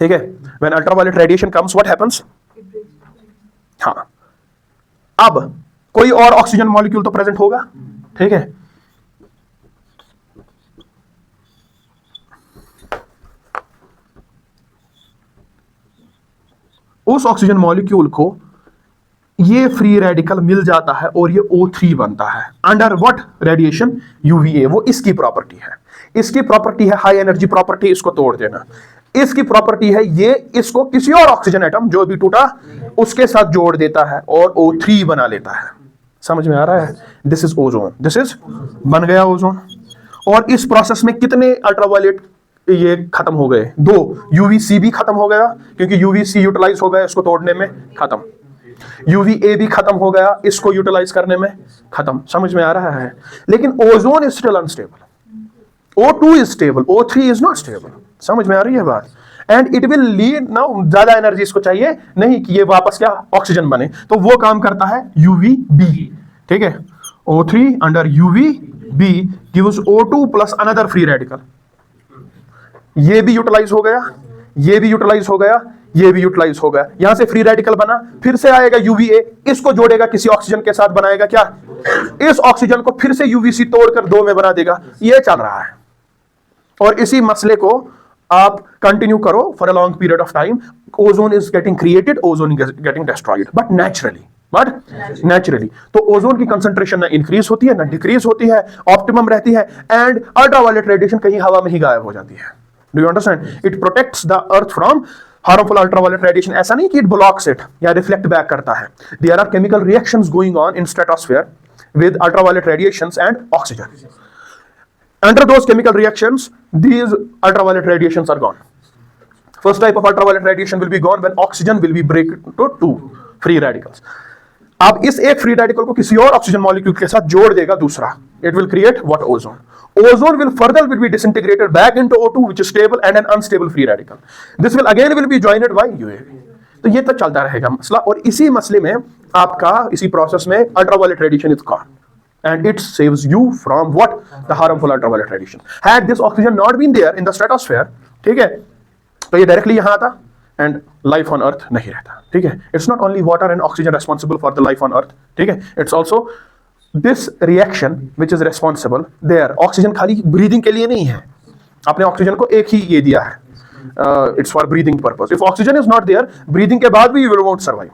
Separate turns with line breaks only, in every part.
ठीक है, when ultraviolet radiation comes what happens. हाँ, अब कोई और ऑक्सीजन मॉलिक्यूल तो प्रेजेंट होगा, ठीक है, उस ऑक्सीजन मॉलिक्यूल को ये फ्री रेडिकल मिल जाता है और ये O3 बनता है अंडर व्हाट रेडिएशन, UVA। वो इसकी प्रॉपर्टी है, इसकी प्रॉपर्टी है हाई एनर्जी प्रॉपर्टी, इसको तोड़ देना। इसकी प्रॉपर्टी है ये इसको किसी और ऑक्सीजन एटम जो भी टूटा उसके साथ जोड़ देता है और O3 बना लेता है। समझ में आ रहा है? This is ozone, this is बन गया ओजोन। और इस प्रोसेस में कितने अल्ट्रावायलेट ये खत्म हो गए? 2। UVC भी खत्म हो गया क्योंकि UVC यूटिलाइज हो गया इसको तोड़ने में, खत्म। UVA भी खत्म हो गया इसको यूटिलाइज करने में, खत्म। समझ में आ रहा है? लेकिन ozone is still unstable, O2 is stable, O3 is not stable. समझ में आ रही है बात? And it will lead now, ज्यादा एनर्जी इसको चाहिए नहीं कि ये वापस क्या ऑक्सीजन बने, तो वो काम करता है UVB, ठीक है। O3 under UVB gives O2 plus another free radical. ये भी यूटिलाइज हो गया, ये भी यूटिलाइज हो गया, ये भी यूटिलाइज हो गया, यहां से फ्री रेडिकल बना, फिर से आएगा UVA, इसको जोड़ेगा किसी ऑक्सीजन के साथ, बनाएगा क्या, इस ऑक्सीजन को फिर से UVC तोड़कर 2 में बना देगा। ये चल रहा है और इसी मसले को आप कंटिन्यू करो for a long period of time. Ozone is getting created, ozone is getting destroyed, but naturally. तो ओजोन की कंसंट्रेशन ना इंक्रीज होती है ना डिक्रीज होती है, ऑप्टिमम रहती है, एंड अल्ट्रावायलेट रेडिएशन कहीं हवा में ही गायब हो जाती है। Do you understand? It protects the earth from harmful ultraviolet radiation. ऐसा नहीं कि इट ब्लॉक्स इट या रिफ्लेक्ट बैक करता है। There are chemical reactions going on in stratosphere with ultraviolet radiations and oxygen. Under those chemical reactions, these ultraviolet radiations are gone. First type of ultraviolet radiation will be gone when oxygen will be break to 2 free radicals. अब इस एक free radical को किसी और oxygen molecule के साथ जोड़ देगा दूसरा, it will create what? Ozone. Ozone will further be disintegrated back into O2, which is stable, and an unstable free radical. This will again be joined by UAV. तो ये तो चलता रहेगा मसला, और इसी मसले में आपका इसी प्रोसेस में ultraviolet radiation is gone and it saves you from what? The harmful ultraviolet radiation. Had this oxygen not been there in the stratosphere, ठीक है, तो ये डायरेक्टली यहां आता and life on earth नहीं रहता, ठीक है। It's not only water and oxygen responsible for the life on earth, ठीक है, it's also this reaction which is responsible there. Oxygen खाली ब्रीदिंग के लिए नहीं है, आपने ऑक्सीजन को एक ही ये दिया है, it's for breathing purpose. If oxygen is not there, breathing के बाद भी you won't survive,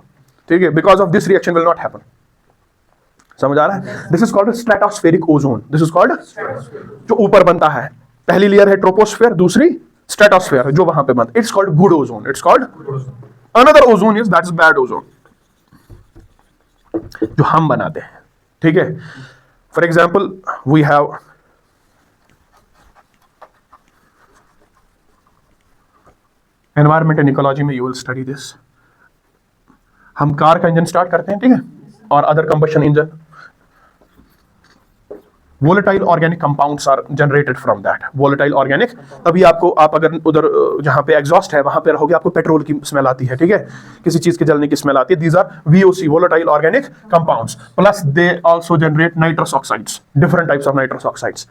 ठीक है, because of this reaction will not happen. समझ आ रहा है? This is called stratospheric ozone. This is called, जो ऊपर बनता है, पहली लेयर है ट्रोपोस्फेयर, दूसरी स्ट्रेटोस्फेयर जो वहां पे बनता है। It's called good ozone, it's called another ozone is that is bad ozone, जो हम बनाते हैं, ठीक है। For example we have environment and ecology में, यू विल स्टडी दिस। हम कार का इंजन स्टार्ट करते हैं, ठीक है, और other combustion engine, volatile organic compounds are generated from that. Volatile organic, तभी आपको, आप अगर उधर जहां पे एग्जॉस्ट है वहां पे रहोगे, आपको पेट्रोल की स्मेल आती है, ठीक है, किसी चीज के जलने की स्मेल आती है। These are VOC, volatile organic compounds, plus they also generate nitrous oxides, different types of nitrous oxides.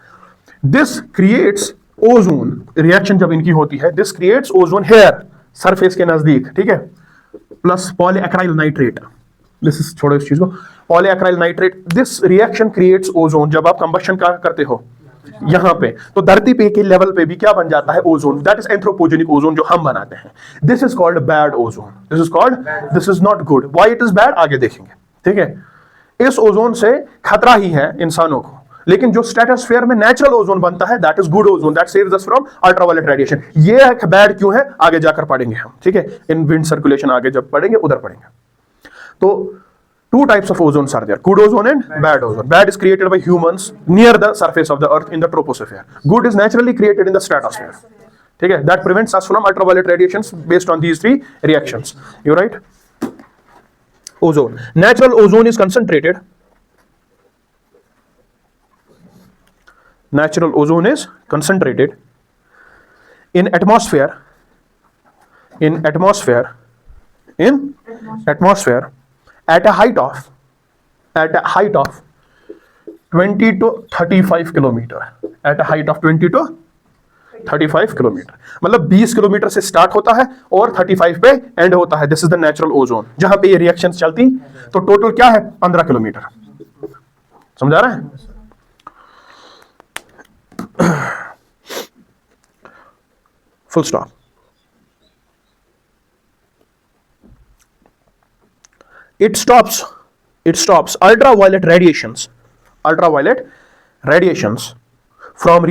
This creates ozone. Reaction जब इनकी होती है, this creates ozone here, surface के नजदीक, ठीक है, plus polyacryl nitrate. This is, छोड़ो इस चीज को, polyacryl nitrate, this reaction creates ozone. जब आप कंबशन का करते हो यहां पे, तो धरती पे के लेवल पे भी क्या बन जाता है? Ozone. That is anthropogenic ozone, जो हम बनाते हैं। This is called bad ozone, this is called, this is not good. Why it is bad आगे देखेंगे, ठीक है। इस ओजोन से खतरा ही है इंसानों को, लेकिन जो स्ट्रेटोस्फेयर में नेचुरल ओजोन बनता है, that is good ozone, that saves us from ultraviolet radiation. ये बैड क्यों है आगे जाकर पढ़ेंगे हम, ठीक है, इन विंड सर्कुलेशन आगे जब पढ़ेंगे उधर पढ़ेंगे। तो two types of ozones are there, good ozone and bad ozone. Bad is created by humans near the surface of the earth in the troposphere. Good is naturally created in the stratosphere, ठीक है, that prevents us from ultraviolet radiations based on these 3 reactions. You right? Ozone, natural ozone is concentrated, natural ozone is concentrated in atmosphere, in atmosphere at a height of 20 to 35 kilometer, at a height of 20 to 35 kilometre, मतलब 20 kilometre से start होता है और 35 पे and होता है। This is the natural ozone. जहां पे ये रिएक्शन चलती तो टोटल क्या है 15 किलोमीटर। समझा रहे हैं? Full stop. It stops ultraviolet radiations from